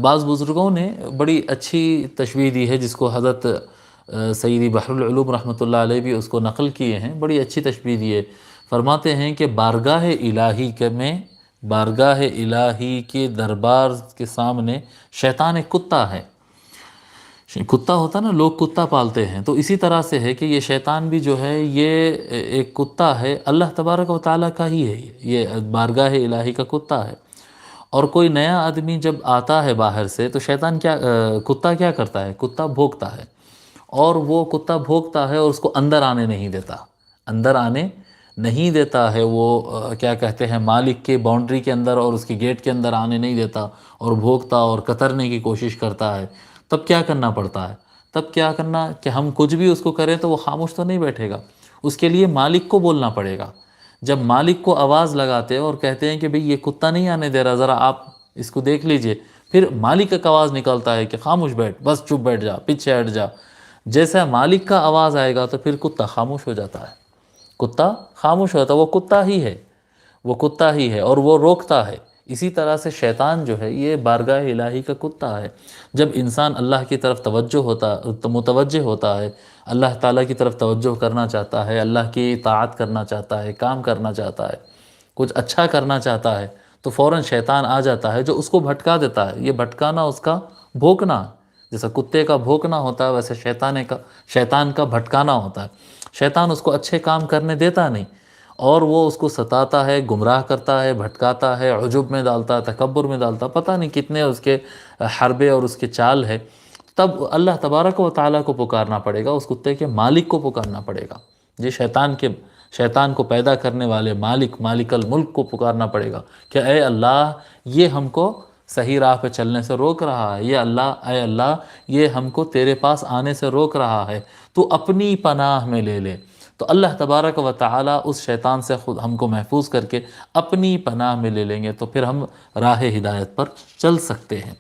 بعض بزرگوں نے بڑی اچھی تشبیہ دی ہے، جس کو حضرت سیدی بحر العلوم رحمۃ اللہ علیہ بھی اس کو نقل کیے ہیں، بڑی اچھی تشبیہ دی ہے۔ فرماتے ہیں کہ بارگاہ الہی میں، بارگاہ الہی کے دربار کے سامنے شیطان ایک کتا ہے۔ کتا ہوتا نا، لوگ کتا پالتے ہیں، تو اسی طرح سے ہے کہ یہ شیطان بھی جو ہے یہ ایک کتا ہے، اللہ تبارک و تعالیٰ کا ہی ہے، یہ بارگاہ الہی کا کتا ہے۔ اور کوئی نیا آدمی جب آتا ہے باہر سے تو شیطان کتا کیا کرتا ہے؟ کتا بھونکتا ہے، اور وہ کتا بھونکتا ہے اور اس کو اندر آنے نہیں دیتا، اندر آنے نہیں دیتا ہے، وہ کیا کہتے ہیں، مالک کے باؤنڈری کے اندر اور اس کے گیٹ کے اندر آنے نہیں دیتا، اور بھونکتا اور کترنے کی کوشش کرتا ہے۔ تب کیا کرنا پڑتا ہے؟ تب کیا کرنا کہ ہم کچھ بھی اس کو کریں تو وہ خاموش تو نہیں بیٹھے گا، اس کے لیے مالک کو بولنا پڑے گا۔ جب مالک کو آواز لگاتے اور کہتے ہیں کہ بھئی یہ کتا نہیں آنے دے رہا، ذرا آپ اس کو دیکھ لیجئے، پھر مالک کا آواز نکلتا ہے کہ خاموش بیٹھ، بس چپ بیٹھ جا، پیچھے ہٹ جا۔ جیسا مالک کا آواز آئے گا تو پھر کتا خاموش ہو جاتا ہے، کتا خاموش ہوتا ہے، وہ کتا ہی ہے، وہ کتا ہی ہے اور وہ روکتا ہے۔ اسی طرح سے شیطان جو ہے یہ بارگاہ الہی کا کتا ہے۔ جب انسان اللہ کی طرف متوجہ ہوتا ہے، اللہ تعالیٰ کی طرف توجہ کرنا چاہتا ہے، اللہ کی اطاعت کرنا چاہتا ہے، کام کرنا چاہتا ہے، کچھ اچھا کرنا چاہتا ہے، تو فوراً شیطان آ جاتا ہے جو اس کو بھٹکا دیتا ہے۔ یہ بھٹکانا اس کا بھونکنا، جیسا کتے کا بھونکنا ہوتا ہے ویسے شیطان کا بھٹکانا ہوتا ہے۔ شیطان اس کو اچھے کام کرنے دیتا نہیں، اور وہ اس کو ستاتا ہے، گمراہ کرتا ہے، بھٹکاتا ہے، عجب میں ڈالتا ہے، تکبر میں ڈالتا ہے، پتہ نہیں کتنے اس کے حربے اور اس کے چال ہے۔ تب اللہ تبارک و تعالیٰ کو پکارنا پڑے گا، اس کتے کے مالک کو پکارنا پڑے گا، یہ شیطان کو پیدا کرنے والے مالک الملک کو پکارنا پڑے گا کہ اے اللہ، یہ ہم کو صحیح راہ پہ چلنے سے روک رہا ہے، اے اللہ یہ ہم کو تیرے پاس آنے سے روک رہا ہے، تو اپنی پناہ میں لے لے۔ تو اللہ تبارک و تعالیٰ اس شیطان سے خود ہم کو محفوظ کر کے اپنی پناہ میں لے لیں گے، تو پھر ہم راہ ہدایت پر چل سکتے ہیں۔